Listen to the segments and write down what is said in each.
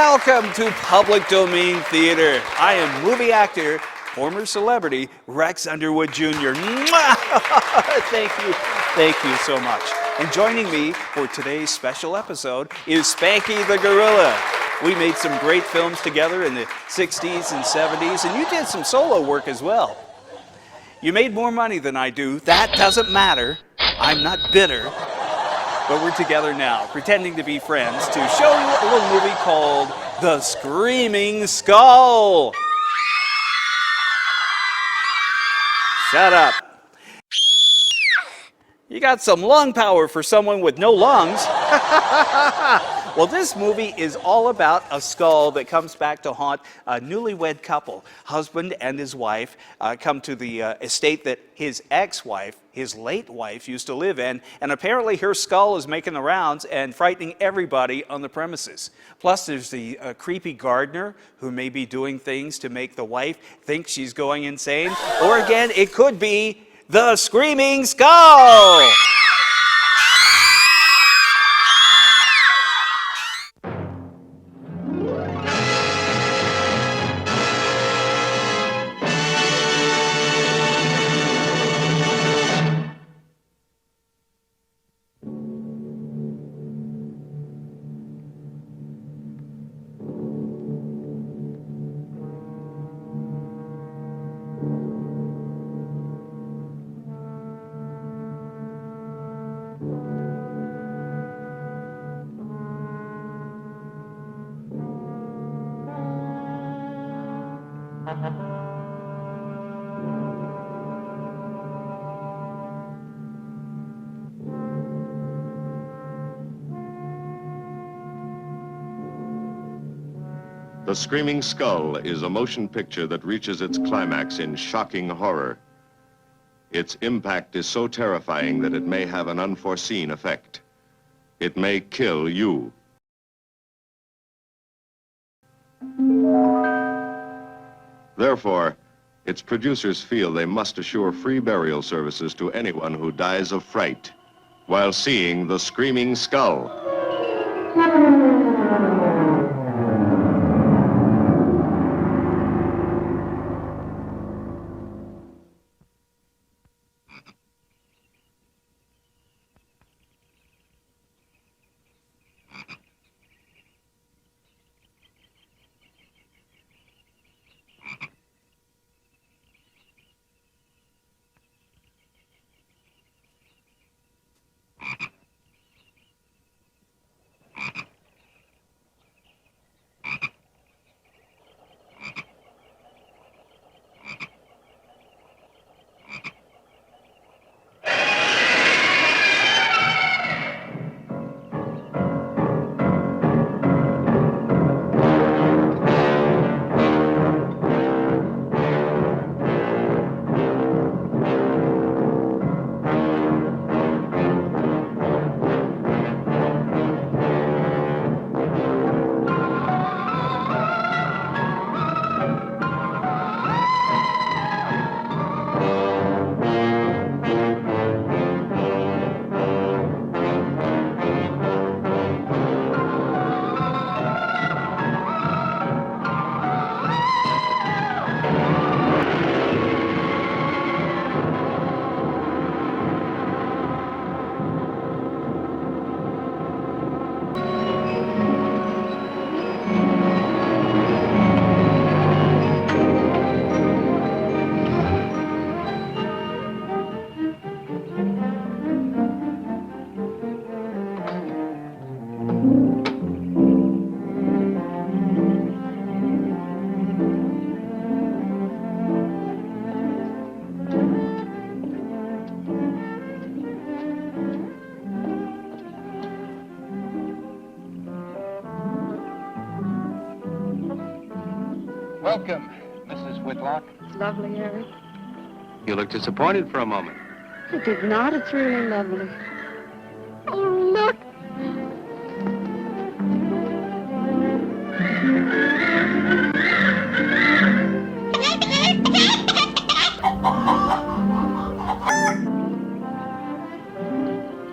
Welcome to Public Domain Theater. I am movie actor, former celebrity, Rex Underwood Jr. Thank you so much. And joining me for today's special episode is Spanky the Gorilla. We made some great films together in the 60s and 70s, and you did some solo work as well. You made more money than I do. That doesn't matter. I'm not bitter. But we're together now, pretending to be friends, to show you a little movie called The Screaming Skull. Shut up. You got some lung power for someone with no lungs. Well, this movie is all about a skull that comes back to haunt a newlywed couple. Husband and his wife come to the estate that his ex-wife, his late wife, used to live in, and apparently her skull is making the rounds and frightening everybody on the premises. Plus, there's the creepy gardener who may be doing things to make the wife think she's going insane. Or again, it could be the Screaming Skull! The Screaming Skull is a motion picture that reaches its climax in shocking horror. Its impact is so terrifying that it may have an unforeseen effect. It may kill you. Therefore, its producers feel they must assure free burial services to anyone who dies of fright while seeing The Screaming Skull. Welcome, Mrs. Whitlock. It's lovely, Eric. You look disappointed for a moment. I did not. It's really lovely. Oh, look!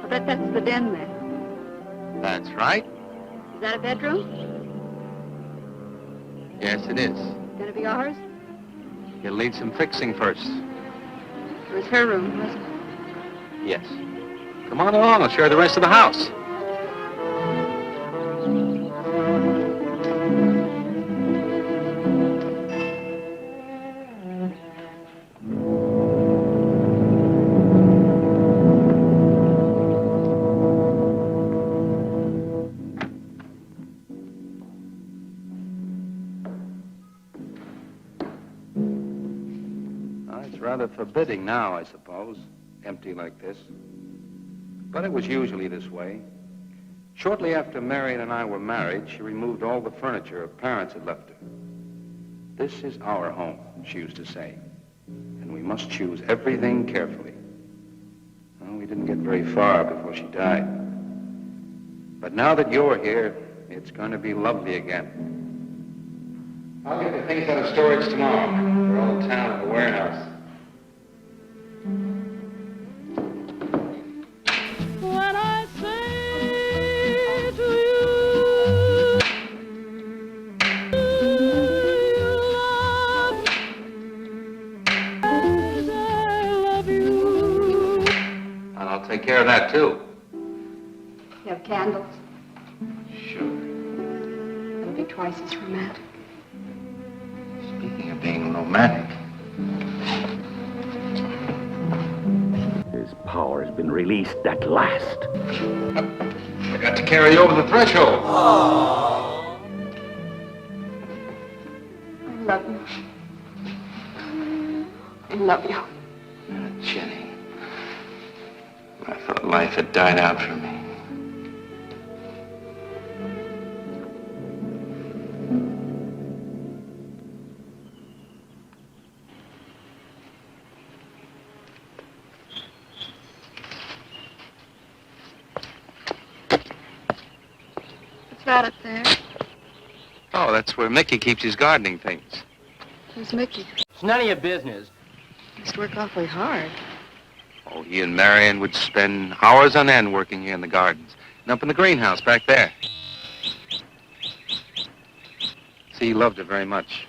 I bet that's the den there. That's right. Is that a bedroom? Yes, it is. Gonna be ours? You'll need some fixing first. It was her room, wasn't it? Yes. Come on along, I'll show you the rest of the house. It's rather forbidding now, I suppose, empty like this. But it was usually this way. Shortly after Marion and I were married, she removed all the furniture her parents had left her. This is our home, she used to say, and we must choose everything carefully. Well, we didn't get very far before she died. But now that you're here, it's going to be lovely again. I'll get the things out of storage tomorrow. They're all in town at the warehouse. When I say to you, you love me as I love you. And I'll take care of that, too. You have candles? Sure. It'll be twice as romantic. Speaking of being romantic. His power has been released at last. I got to carry you over the threshold. I love you. I love you. Jenny, I thought life had died out for me. What's that up there? Oh, that's where Mickey keeps his gardening things. Who's Mickey? It's none of your business. Must work awfully hard. Oh, he and Marion would spend hours on end working here in the gardens. And up in the greenhouse back there. See, he loved her very much.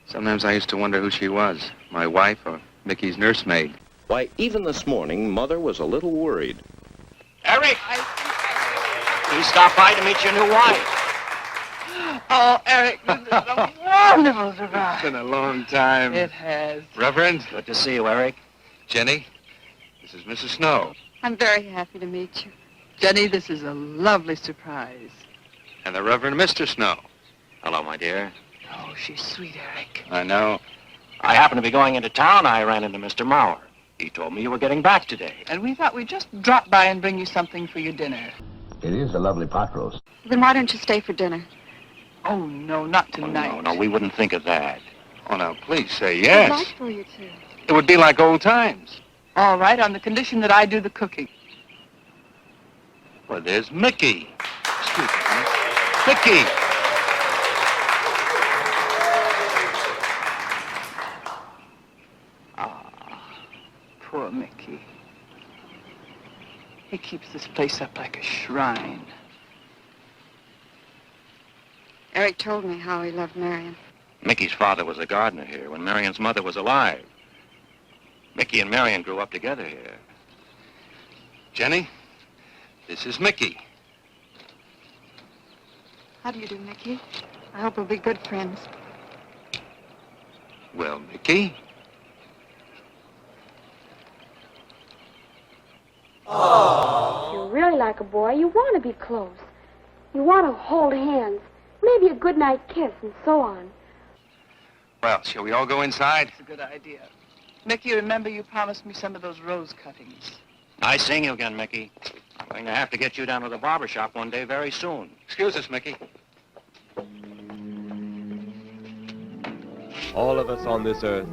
Sometimes I used to wonder who she was, my wife or Mickey's nursemaid. Why, even this morning, Mother was a little worried. Eric! He stopped by to meet your new wife. Oh, Eric, this is a wonderful surprise. It's been a long time. It has. Reverend, Good to see you, Eric. Jenny, this is Mrs. Snow. I'm very happy to meet you. Jenny, this is a lovely surprise. And the Reverend Mr. Snow. Hello, my dear. Oh, she's sweet, Eric. I know. I happened to be going into town. I ran into Mr. Mauer. He told me you were getting back today. And we thought we'd just drop by and bring you something for your dinner. It is a lovely pot roast. Then why don't you stay for dinner? Oh, no, not Oh, tonight. no, we wouldn't think of that. Oh, now, please say I'd yes. like for you to. It would be like old times. All right, on the condition that I do the cooking. Well, there's Mickey. Excuse me, honey. Mickey! Poor Mickey. He keeps this place up like a shrine. Eric told me how he loved Marion. Mickey's father was a gardener here when Marion's mother was alive. Mickey and Marion grew up together here. Jenny, this is Mickey. How do you do, Mickey? I hope we'll be good friends. Well, Mickey, If you really like a boy, you want to be close. You want to hold hands, maybe a goodnight kiss, and so on. well, shall we all go inside? It's a good idea. Mickey, remember you promised me some of those rose cuttings. Nice seeing you again, Mickey. I'm going to have to get you down to the barber shop one day very soon. Excuse us, Mickey. All of us on this earth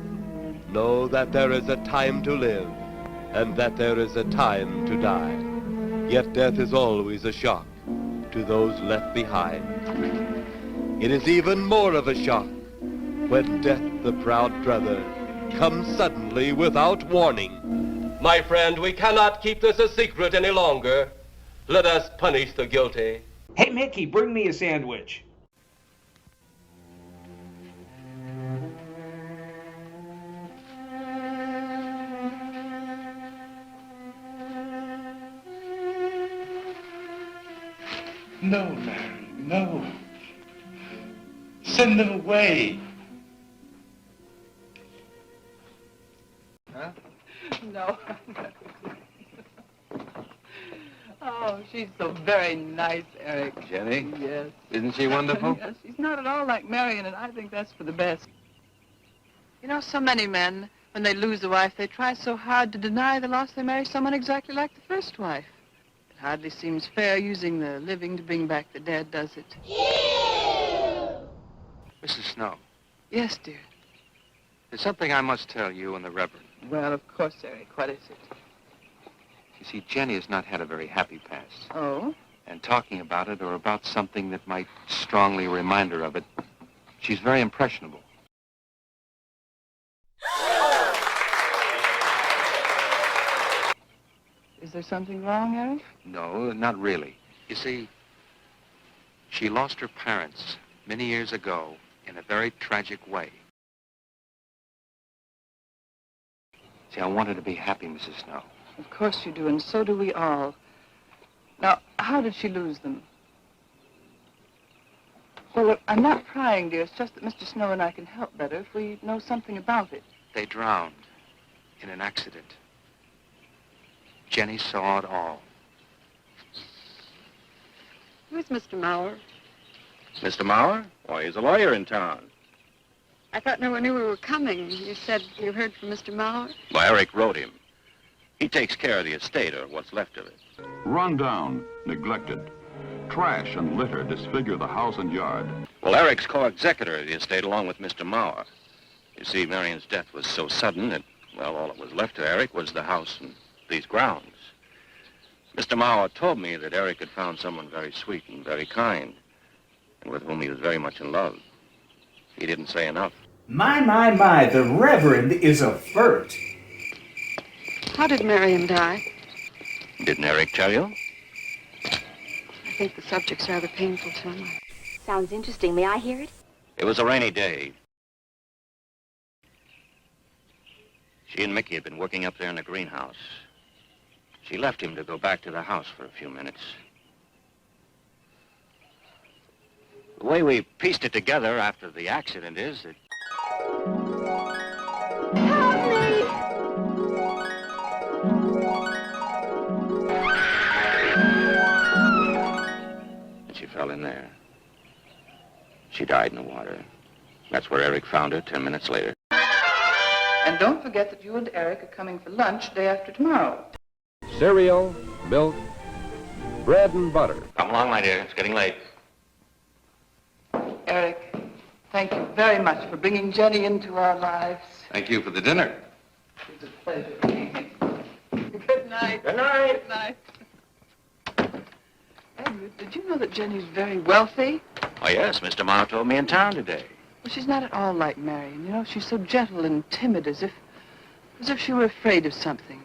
know that there is a time to live and that there is a time to die. Yet death is always a shock to those left behind. It is even more of a shock when death, the proud brother, comes suddenly without warning. My friend, we cannot keep this a secret any longer. Let us punish the guilty. Hey, Mickey, bring me a sandwich. No, Mary, no. Send them away. Huh? No. Oh, she's so very nice, Eric. Jenny? Yes. Isn't she wonderful? Yes, she's not at all like Marion, and I think that's for the best. You know, so many men, when they lose a wife, they try so hard to deny the loss they marry someone exactly like the first wife. It hardly seems fair using the living to bring back the dead, does it? Mrs. Snow, Yes, dear. there's something I must tell you and the Reverend. Well, of course, Eric. What is it? You see, Jenny has not had a very happy past. Oh? And talking about it or about something that might strongly remind her of it, she's very impressionable. Is there something wrong, Eric? No, not really. You see, she lost her parents many years ago in a very tragic way. See, I want her to be happy, Mrs. Snow. Of course you do, and so do we all. Now, how did she lose them? Well, look, I'm not prying, dear. It's just that Mr. Snow and I can help better if we know something about it. They drowned in an accident. Jenny saw it all. Who's Mr. Mauer? Mr. Mauer? Why, he's a lawyer in town. I thought no one knew we were coming. You said you heard from Mr. Mauer? Well, Eric wrote him. He takes care of the estate, or what's left of it. Run down, neglected. Trash and litter disfigure the house and yard. Well, Eric's co-executor of the estate along with Mr. Mauer. You see, Marion's death was so sudden that, well, all that was left to Eric was the house and these grounds. Mr. Mauer told me that Eric had found someone very sweet and very kind, and with whom he was very much in love. He didn't say enough. My, the Reverend is a flirt. How did Marion die? Didn't Eric tell you? I think the subject's rather painful to him. Sounds interesting. May I hear it? It was a rainy day. She and Mickey had been working up there in the greenhouse. She left him to go back to the house for a few minutes. The way we pieced it together after the accident is that... Help me! And she fell in there. She died in the water. That's where Eric found her 10 minutes later. And don't forget that you and Eric are coming for lunch day after tomorrow. Cereal, milk, bread and butter. Come along, my dear. It's getting late. Eric, thank you very much for bringing Jenny into our lives. Thank you for the dinner. It's a pleasure. Good night. Good night. Good night. Edward, did you know that Jenny's very wealthy? Oh, yes. Mr. Mauer told me in town today. Well, she's not at all like Marion. You know, she's so gentle and timid, as if she were afraid of something.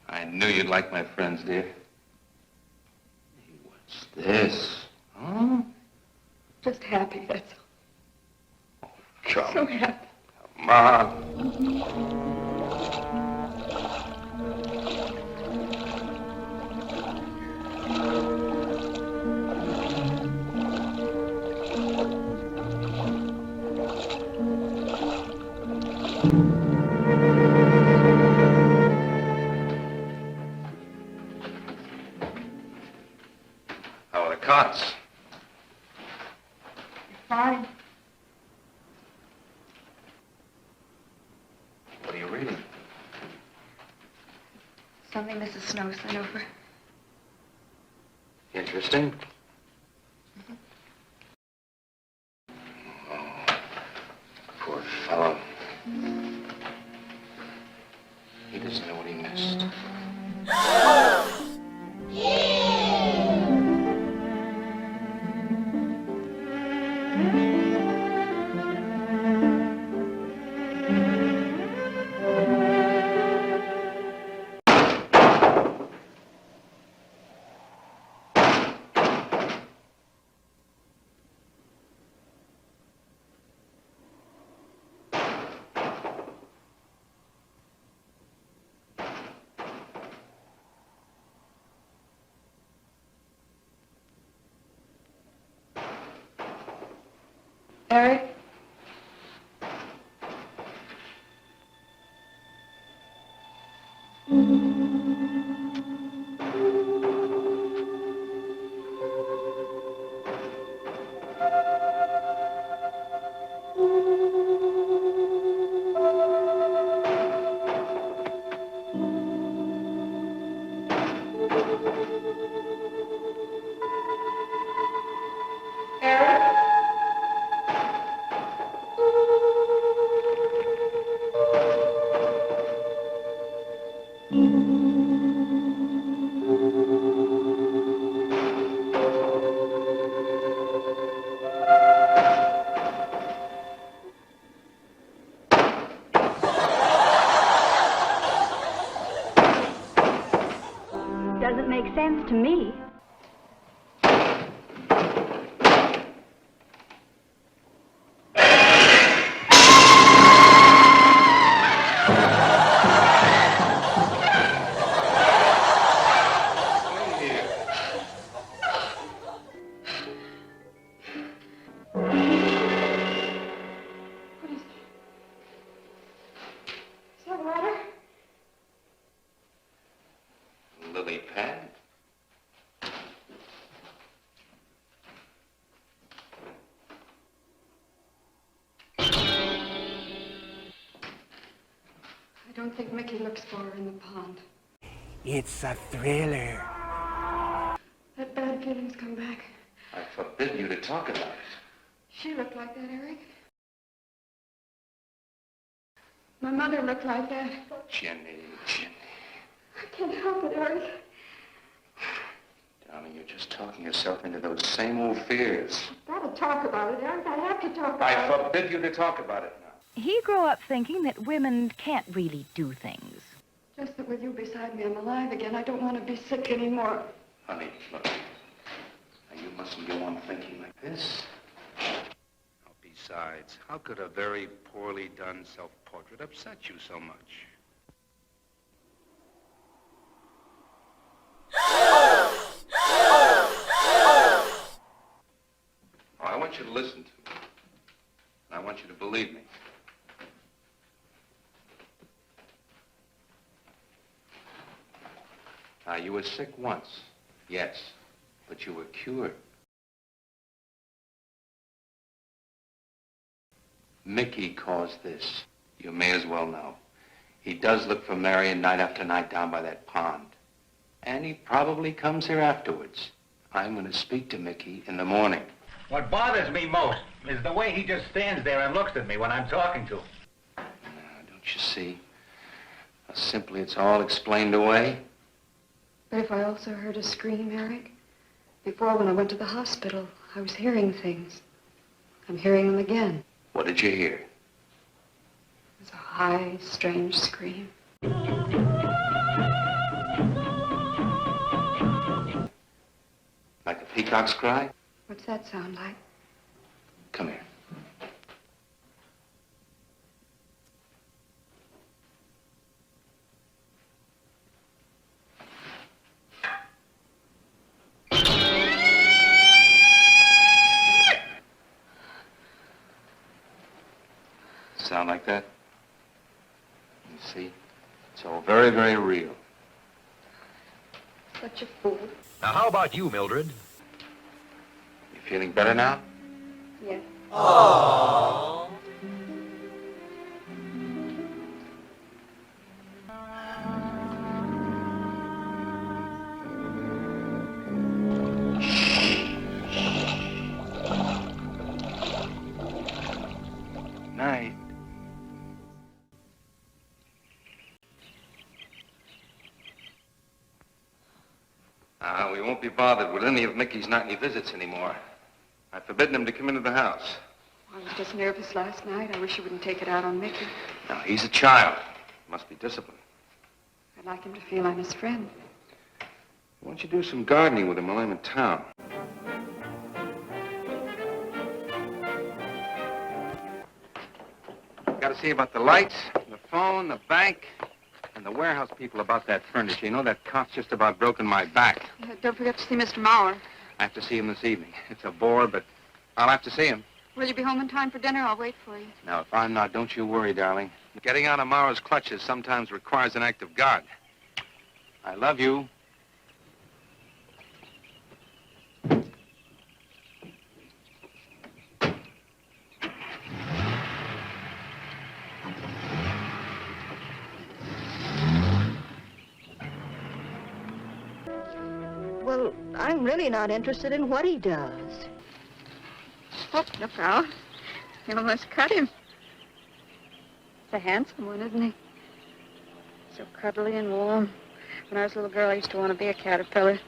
I knew you'd like my friends, dear. Hey, what's this? Huh? Just happy, that's all. Come So happy. on. How are the cots? Fine. What are you reading? Something Mrs. Snow sent over. Interesting. Oh, poor fellow. He doesn't know what he missed. Eric? Doesn't make sense to me. Lily pad? I don't think Mickey looks for her in the pond. It's a thriller. That bad feeling's come back. I forbid you to talk about it. She looked like that, Eric. My mother looked like that. Jenny. I can't help it, Eric. Darling, you're just talking yourself into those same old fears. I've got to talk about it, Eric. I have to talk about I it. forbid you to talk about it now. He grew up thinking that women can't really do things. Just that with you beside me, I'm alive again. I don't want to be sick anymore. Honey, look. Now, you mustn't go on thinking like this. Besides, how could a very poorly done self-portrait upset you so much? Oh, I want you to listen to me. And I want you to believe me. Now, you were sick once, yes, but you were cured. Mickey caused this. You may as well know. He does look for Marion night after night down by that pond. And he probably comes here afterwards. I'm going to speak to Mickey in the morning. What bothers me most is the way he just stands there and looks at me when I'm talking to him. Now, don't you see? How simply it's all explained away? But if I also heard a scream, Eric? Before, when I went to the hospital, I was hearing things. I'm hearing them again. What did you hear? It was a high, strange scream. Like a peacock's cry? What's that sound like? Come here. Sound like that? You see? It's all very, very real. Such a fool. Now, how about you, Mildred? You feeling better now? Yes. Aww. Night. We won't be bothered with any of Mickey's nightly visits anymore. I've forbidden him to come into the house. I was just nervous last night. I wish you wouldn't take it out on Mickey. No, he's a child. Must be disciplined. I'd like him to feel I'm his friend. Why don't you do some gardening with him while I'm in town? Got to see about the lights, the phone, the bank, and the warehouse people about that furniture. You know, that cop's just about broken my back. Don't forget to see Mr. Mauer. I have to see him this evening. It's a bore, but I'll have to see him. Will you be home in time for dinner? I'll wait for you. Now, if I'm not, don't you worry, darling. Getting out of Mara's clutches sometimes requires an act of God. I love you. Well, I'm really not interested in what he does. Oh, look out. You almost cut him. He's a handsome one, isn't he? So cuddly and warm. When I was a little girl, I used to want to be a caterpillar.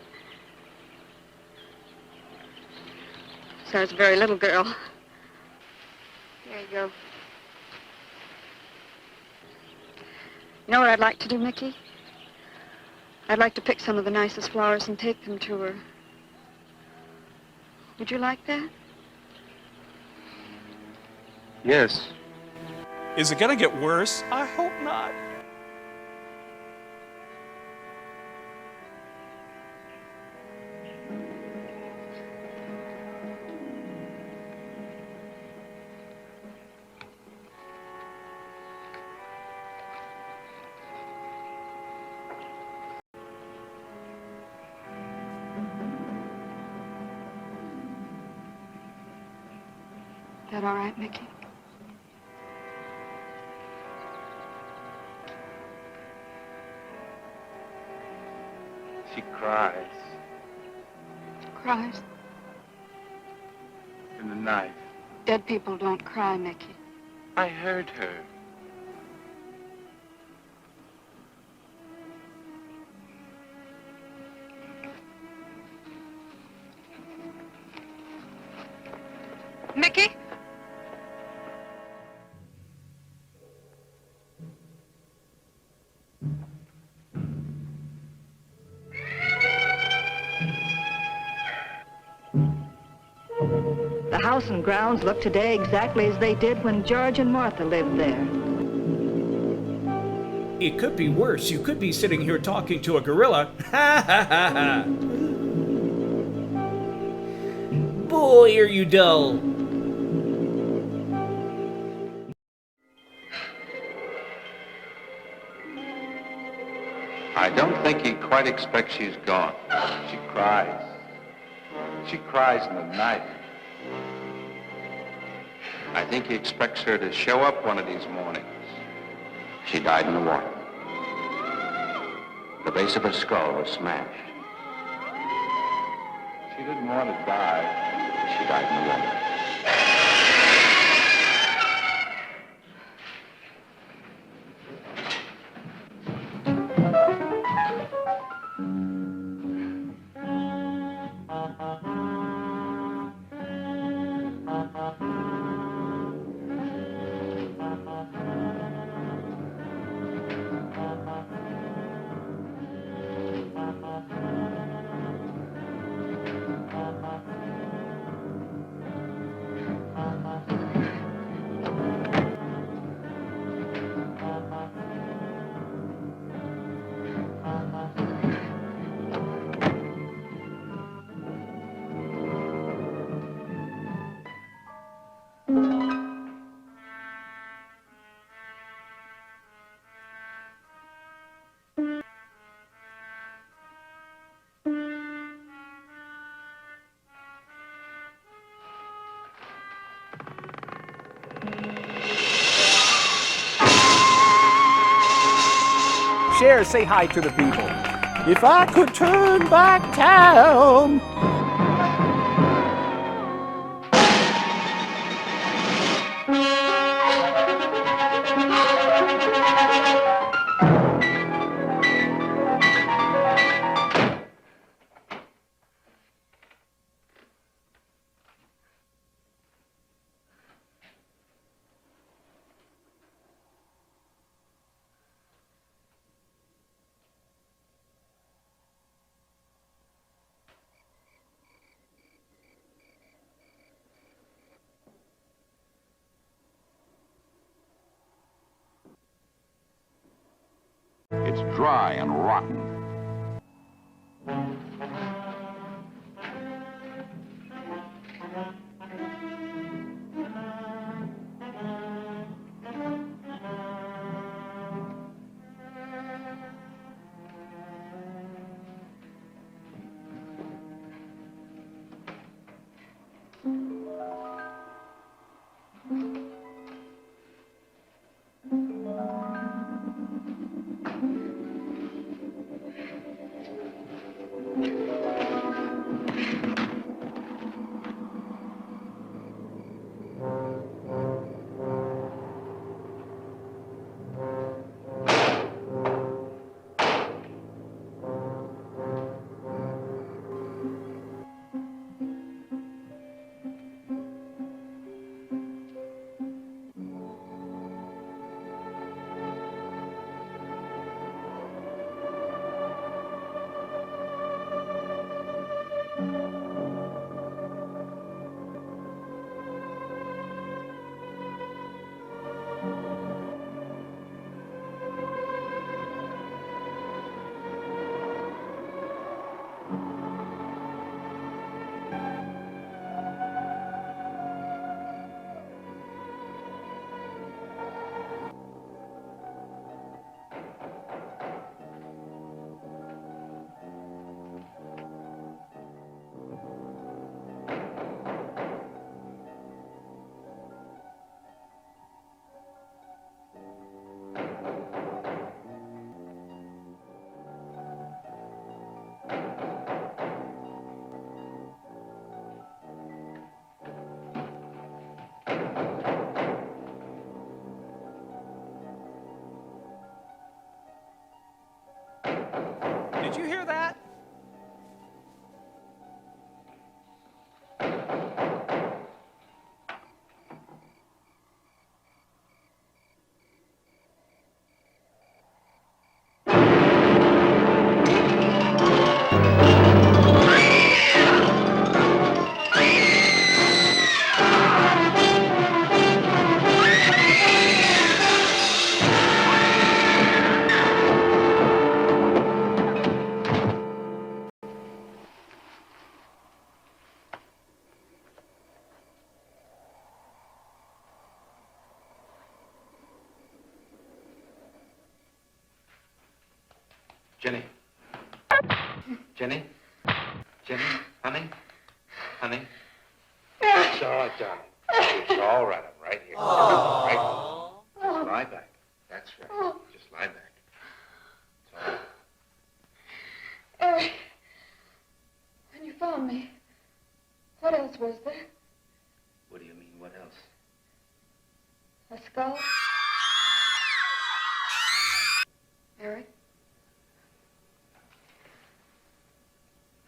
So I was a very little girl. There you go. You know what I'd like to do, Mickey? I'd like to pick some of the nicest flowers and take them to her. Would you like that? Yes. Is it gonna get worse? I hope not. Is that all right, Mickey? She cries Cries? in the night. Dead people don't cry, Mickey. I heard her. Mickey? The house and grounds look today exactly as they did when George and Martha lived there. It could be worse. You could be sitting here talking to a gorilla. Ha ha ha ha. Boy, are you dull. I don't think he quite expects she's gone. She cries. She cries in the night. I think he expects her to show up one of these mornings. She died in the water. The base of her skull was smashed. She didn't want to die. She died in the water. Share, say hi to the people. If I could turn back time. It's dry and rotten. Did you hear that? Jenny. Jenny? Jenny? Honey? Honey? It's all right, darling. It's all right. I'm right here. Right. Just lie back. That's right. Just lie back. It's all right. Eric, when you found me, what else was there? What do you mean, what else? A skull? Eric?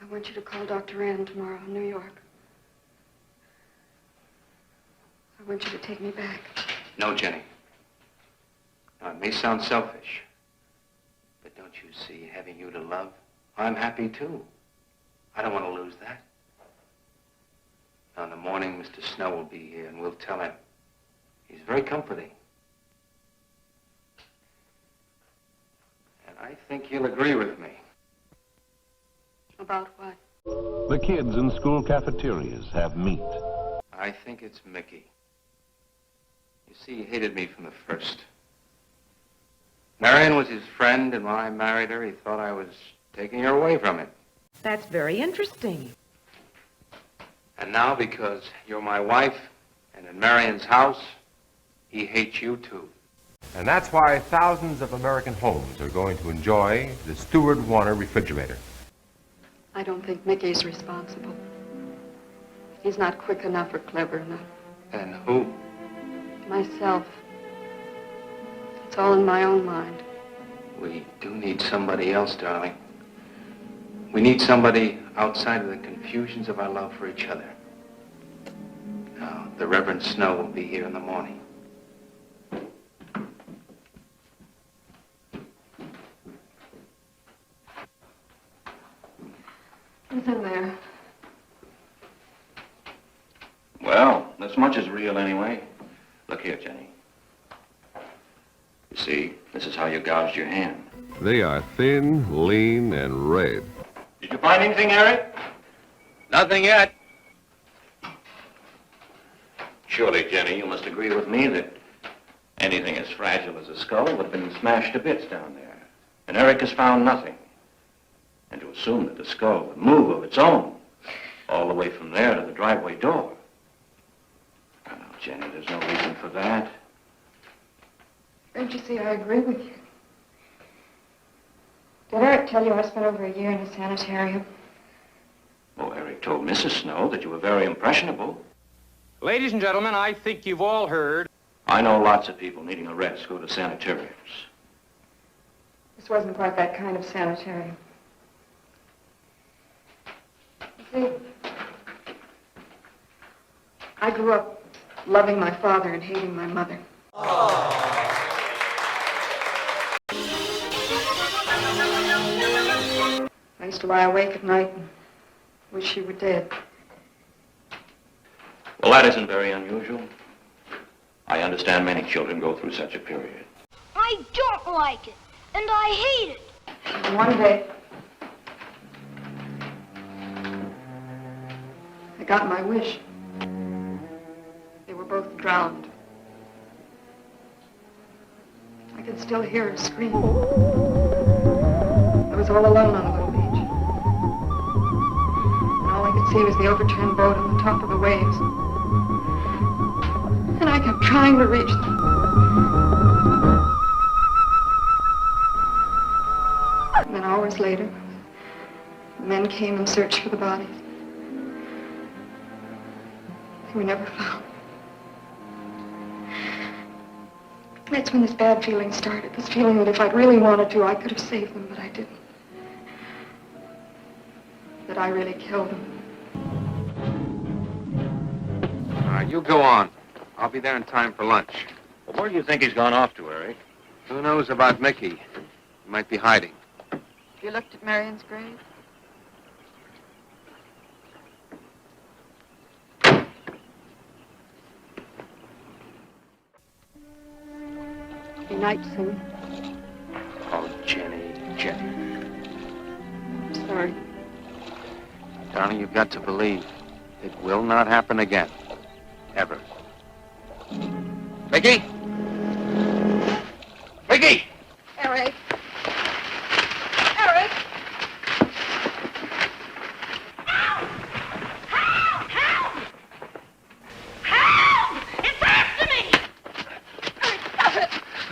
I want you to call Dr. Ann tomorrow in New York. I want you to take me back. No, Jenny. Now, it may sound selfish, but don't you see, having you to love, I'm happy too. I don't want to lose that. Now, in the morning, Mr. Snow will be here, and we'll tell him. He's very comforting. And I think he'll agree with me. About what? The kids in school cafeterias have meat. I think it's Mickey. You see, he hated me from the first. Marion was his friend, and when I married her, he thought I was taking her away from him. That's very interesting. And now, because you're my wife, and in Marion's house, he hates you too. And that's why thousands of American homes are going to enjoy the Stewart Warner refrigerator. I don't think Mickey's responsible. He's not quick enough or clever enough. And who? Myself. It's all in my own mind. We do need somebody else, darling. We need somebody outside of the confusions of our love for each other. Now, the Reverend Snow will be here in the morning. Who's in there? Well, this much is real anyway. Look here, Jenny. You see, this is how you gouged your hand. They are thin, lean, and red. Did you find anything, Eric? Nothing yet. Surely, Jenny, you must agree with me that anything as fragile as a skull would have been smashed to bits down there. And Eric has found nothing. And to assume that the skull would move of its own, all the way from there to the driveway door. Now, Jenny, there's no reason for that. Don't you see, I agree with you. Did Eric tell you I spent over a year in a sanitarium? Oh, Eric told Mrs. Snow that you were very impressionable. Ladies and gentlemen, I think you've all heard. I know lots of people needing a rest go to sanitariums. This wasn't quite that kind of sanitarium. You see, I grew up loving my father and hating my mother. I used to lie awake at night and wish she were dead. Well, that isn't very unusual. I understand many children go through such a period. I don't like it, and I hate it. And one day, I got my wish. They were both drowned. I could still hear her scream. I was all alone on the little beach. And all I could see was the overturned boat on the top of the waves. And I kept trying to reach them. And then hours later, the men came and searched for the bodies. They were never found. That's when this bad feeling started. This feeling that if I'd really wanted to, I could have saved them, but I didn't. that I really killed him. All right, you go on. I'll be there in time for lunch. Well, where do you think he's gone off to, Eric? Who knows about Mickey? He might be hiding. You looked at Marion's grave? Be night soon. Oh, Jenny. I'm sorry. Darling, you've got to believe it will not happen again. Ever. Mickey? Mickey! Eric! Eric!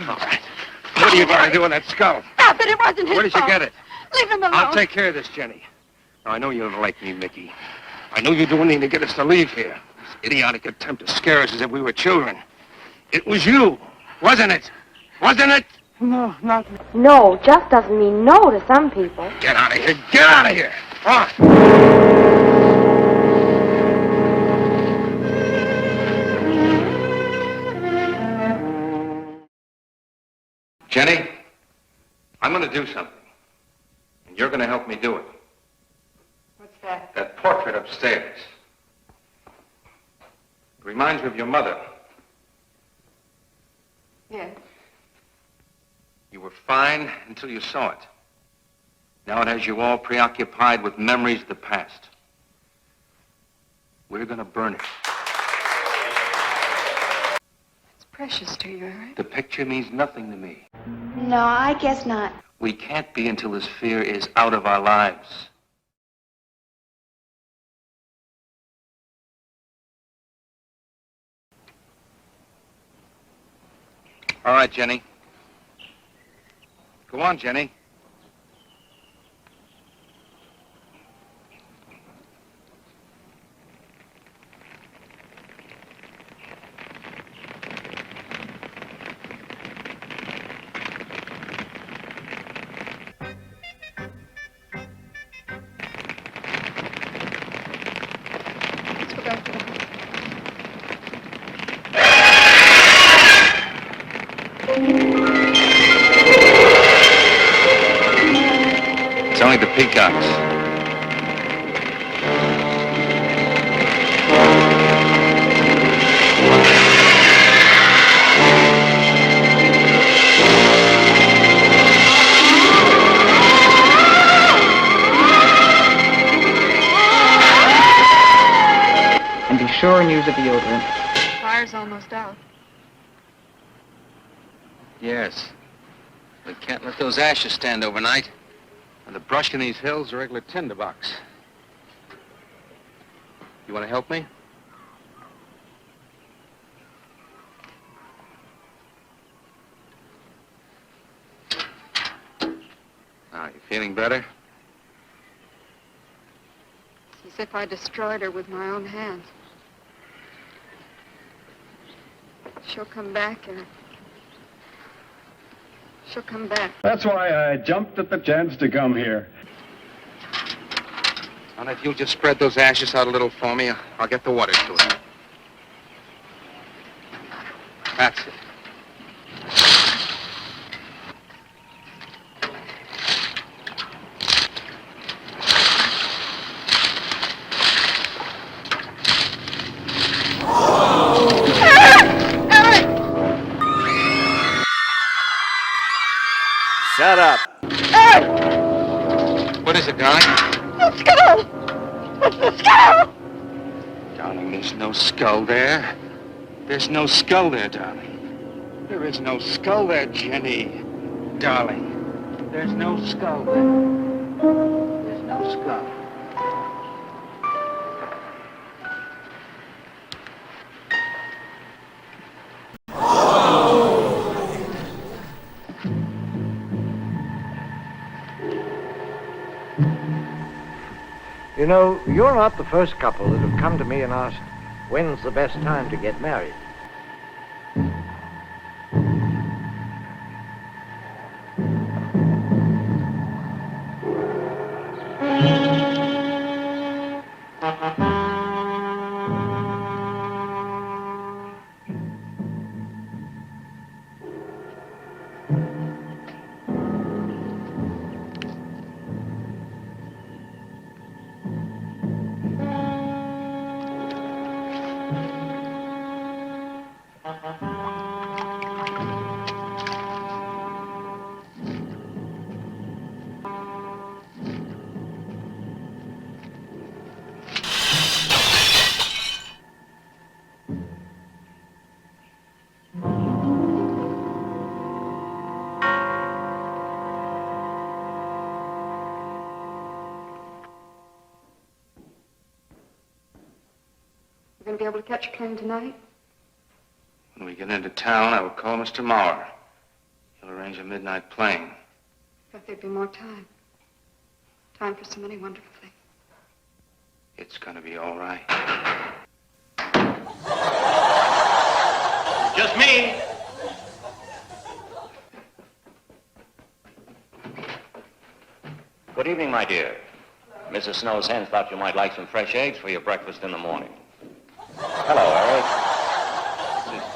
All right. What are you going to do with that skull? Stop it! It wasn't his Where did you fault. get it? Leave him alone. I'll take care of this, Jenny. Now, I know you don't like me, Mickey. I know you're doing anything to get us to leave here. This idiotic attempt to scare us as if we were children. It was you, wasn't it? Wasn't it? No, not me. No just doesn't mean no to some people. Get out of here. Get out of here. Come on. Jenny, I'm going to do something. And you're going to help me do it. What's that? That portrait upstairs. It reminds me of your mother. Yes. You were fine until you saw it. Now it has you all preoccupied with memories of the past. We're going to burn it. It's precious to you, Eric. The picture means nothing to me. No, I guess not. We can't be until this fear is out of our lives. All right, Jenny. Go on, Jenny. Let's go back to the house. It's only the peacocks. And be sure and use a deodorant. Fire's almost out. Yes. We can't let those ashes stand overnight. And the brush in these hills are regular tinderbox. You want to help me? Now, you feeling better? It's as if I destroyed her with my own hands. She'll come back, Eric. She'll come back. That's why I jumped at the chance to come here. And if you'll just spread those ashes out a little for me, I'll get the water to it. That's it. Shut up. What is it, darling? The skull! It's the skull! Darling, there's no skull there. There's no skull there, darling. There is no skull there, Jenny. Darling, there's no skull there. There's no skull. You know, you're not the first couple that have come to me and asked, when's the best time to get married? going to be able to catch a plane tonight? When we get into town, I will call Mr. Maurer. He'll arrange a midnight plane. Thought there'd be more time. Time for so many wonderful things. It's going to be all right. Just me. Good evening, my dear. Mrs. Snow's hens thought you might like some fresh eggs for your breakfast in the morning. Hello, Eric.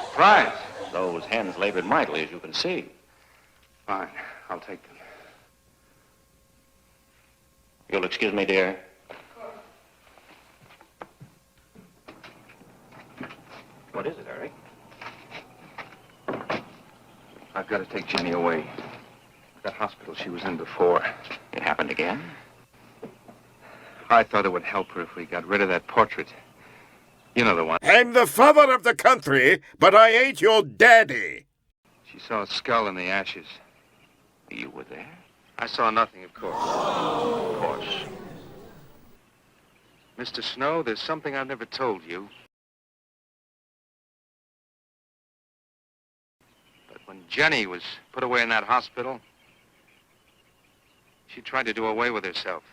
Surprise. Those hens labored mightily, as you can see. Fine. I'll take them. You'll excuse me, dear. What is it, Eric? I've got to take Jenny away. That hospital she was in before. It happened again? I thought it would help her if we got rid of that portrait. You know the one. I'm the father of the country, but I ain't your daddy. She saw a skull in the ashes. You were there? I saw nothing, of course. Of course. Mr. Snow, there's something I've never told you. But when Jenny was put away in that hospital, she tried to do away with herself.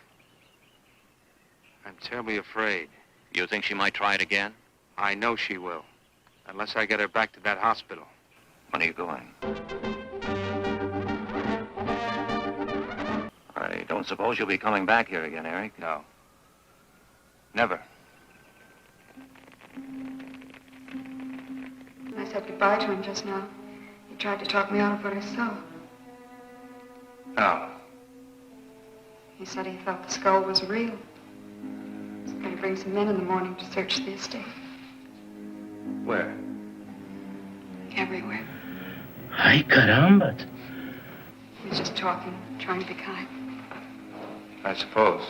I'm terribly afraid. You think she might try it again? I know she will. Unless I get her back to that hospital. When are you going? I don't suppose you'll be coming back here again, Eric? No. Never. When I said goodbye to him just now, he tried to talk me out of what I saw. No. He said he felt the skull was real. He's going to bring some men in the morning to search the estate. Where? Everywhere. Ay, caramba. He was just talking, trying to be kind. I suppose.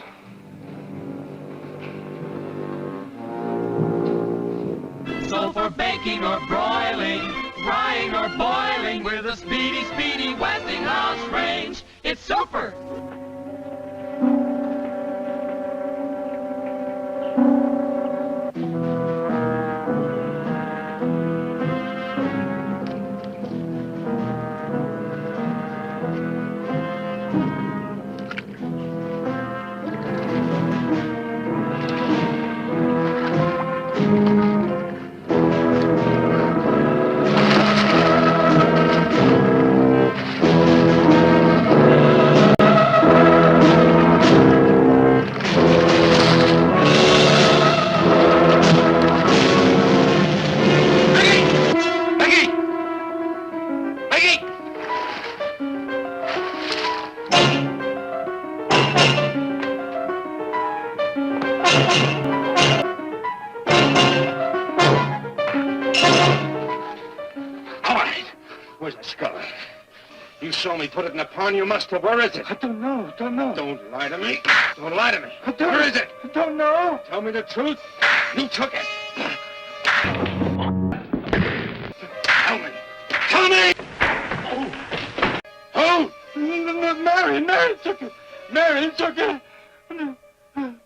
So for baking or broiling, frying or boiling, with a speedy, speedy Westinghouse range, it's super! Put it in a pond, you must have. Where is it? I don't know. Don't lie to me. Don't lie to me. Where is it? I don't know. Tell me the truth. You took it. Tell me. Tell me! Who? Marion took it. Marion took it. You and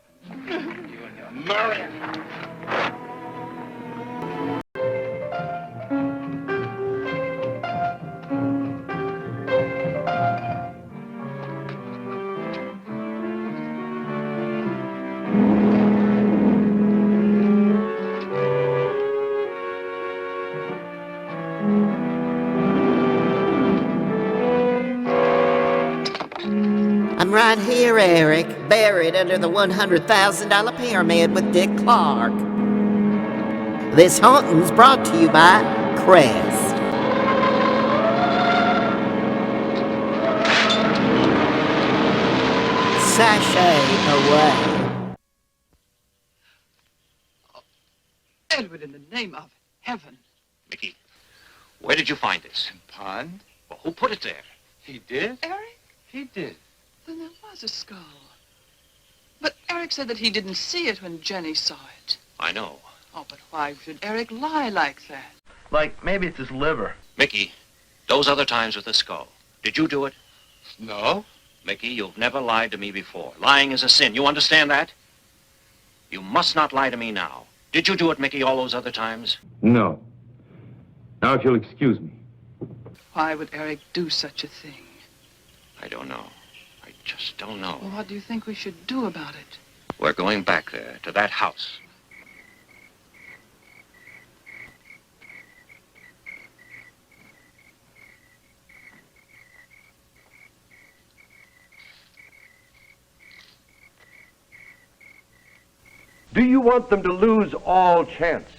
your Marion. I'm right here, Eric, buried under the $100,000 pyramid with Dick Clark. This haunting's brought to you by Crest. Sashay away. Edward, in the name of heaven. Mickey, where did you find this? Pond? Well, who put it there? He did? Eric? He did. Then there was a skull. But Eric said that he didn't see it when Jenny saw it. I know. Oh, but why should Eric lie like that? Like, maybe it's his liver. Mickey, those other times with the skull, did you do it? No. Mickey, you've never lied to me before. Lying is a sin. You understand that? You must not lie to me now. Did you do it, Mickey, all those other times? No. Now, if you'll excuse me. Why would Eric do such a thing? I don't know. I just don't know. Well, what do you think we should do about it? We're going back there, to that house. Do you want them to lose all chance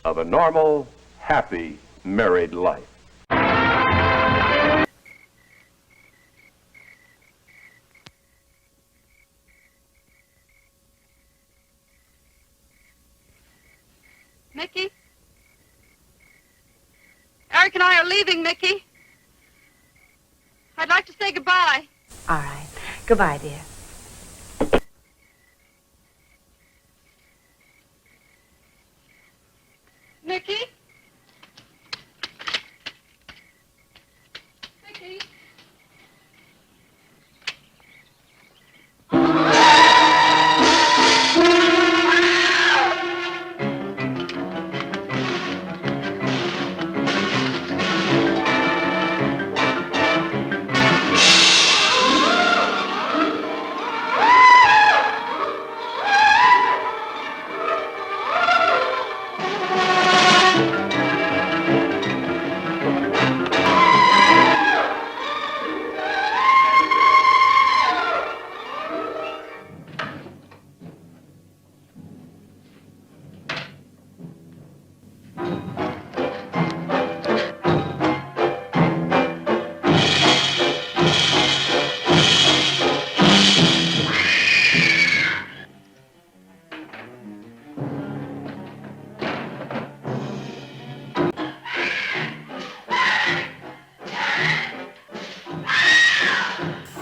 of a normal, happy, married life? Mickey? Eric and I are leaving, Mickey. I'd like to say goodbye. All right. Goodbye, dear. Mickey? Mickey?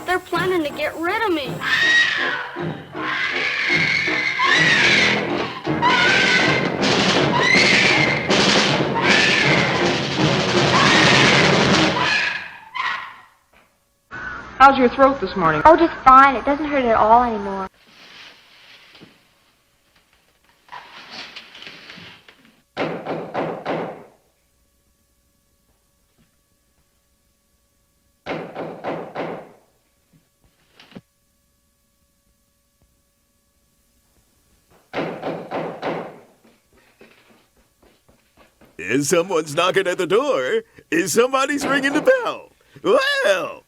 They're planning to get rid of me. How's your throat this morning? Oh, just fine. It doesn't hurt at all anymore. Someone's knocking at the door. Somebody's ringing the bell. Well.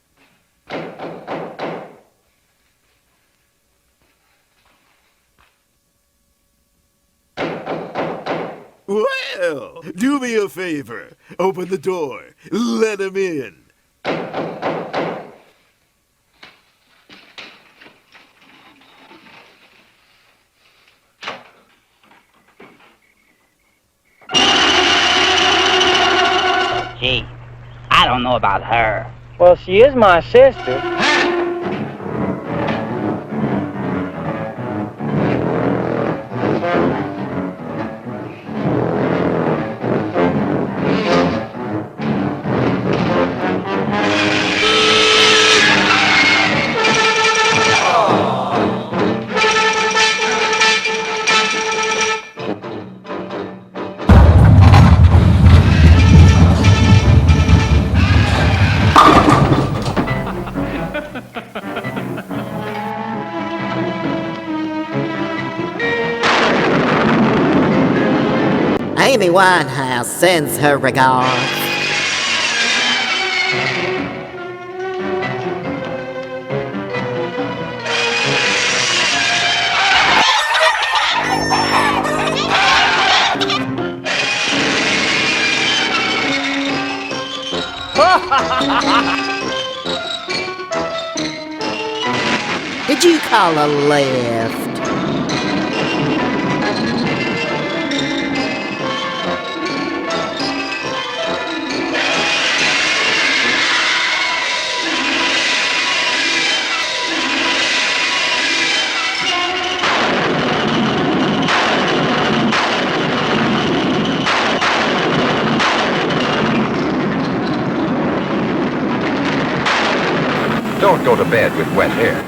Well, do me a favor. Open the door. Let him in. Gee, I don't know about her. Well, she is my sister. Amy Winehouse sends her regards. Did you call a lift? Don't go to bed with wet hair.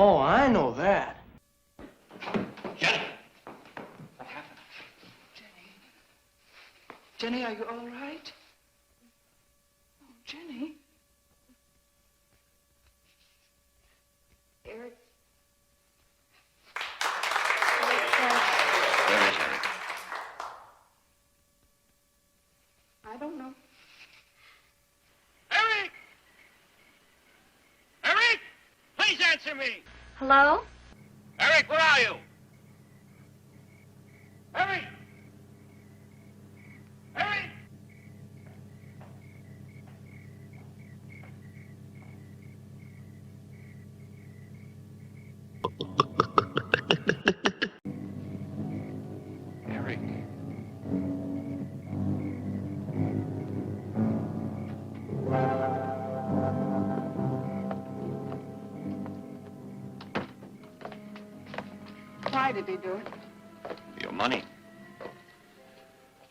Oh, I know that. Jenny, are you all right? Oh, Jenny. Eric. Where is Eric? I don't know. Eric! Eric! Please answer me! Hello? Eric, where are you? Eric! Eric! Eric. Why did he do it? For your money.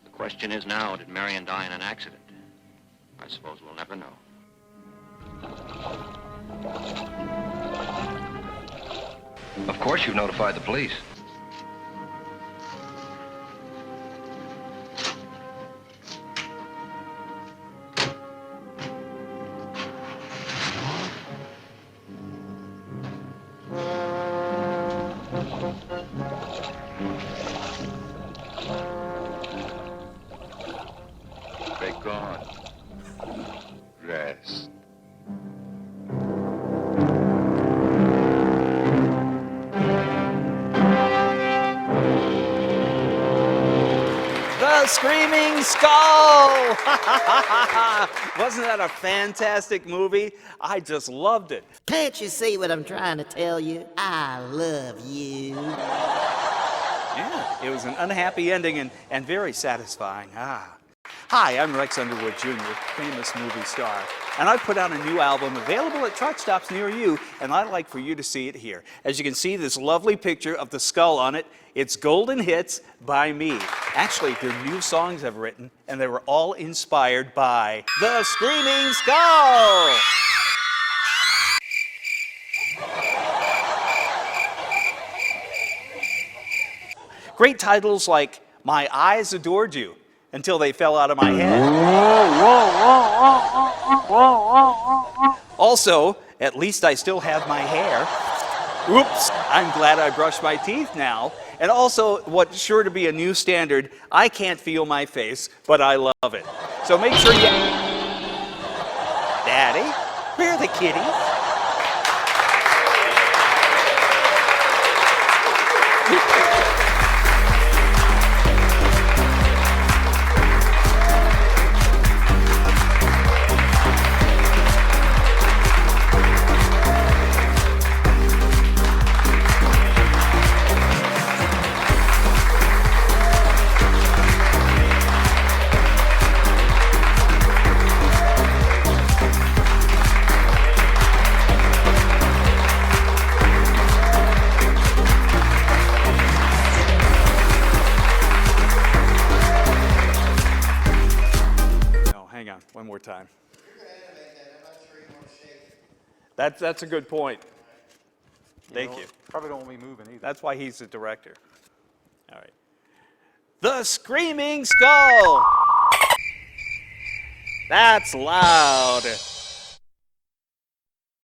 The question is now, did Marion die in an accident? I suppose we'll never know. Of course you've notified the police. Thank God. Rest. The Screaming Skull! Wasn't that a fantastic movie? I just loved it. Can't you see what I'm trying to tell you? I love you. Yeah, it was an unhappy ending and very satisfying. Hi, I'm Rex Underwood Jr., famous movie star, and I put out a new album available at truck stops near you, and I'd like for you to see it here. As you can see, this lovely picture of the skull on it, it's Golden Hits by me. Actually, they're new songs I've written, and they were all inspired by The Screaming Skull! Great titles like My Eyes Adored You, until they fell out of my head. Also, At Least I Still Have My Hair. Oops, I'm glad I brushed my teeth now. And also, what's sure to be a new standard, I Can't Feel My Face, but I love it. So make sure you... Daddy, where are the kitties? One more time. That's a good point. Thank you. Probably don't want me moving either. That's why he's the director. All right. The Screaming Skull. That's loud.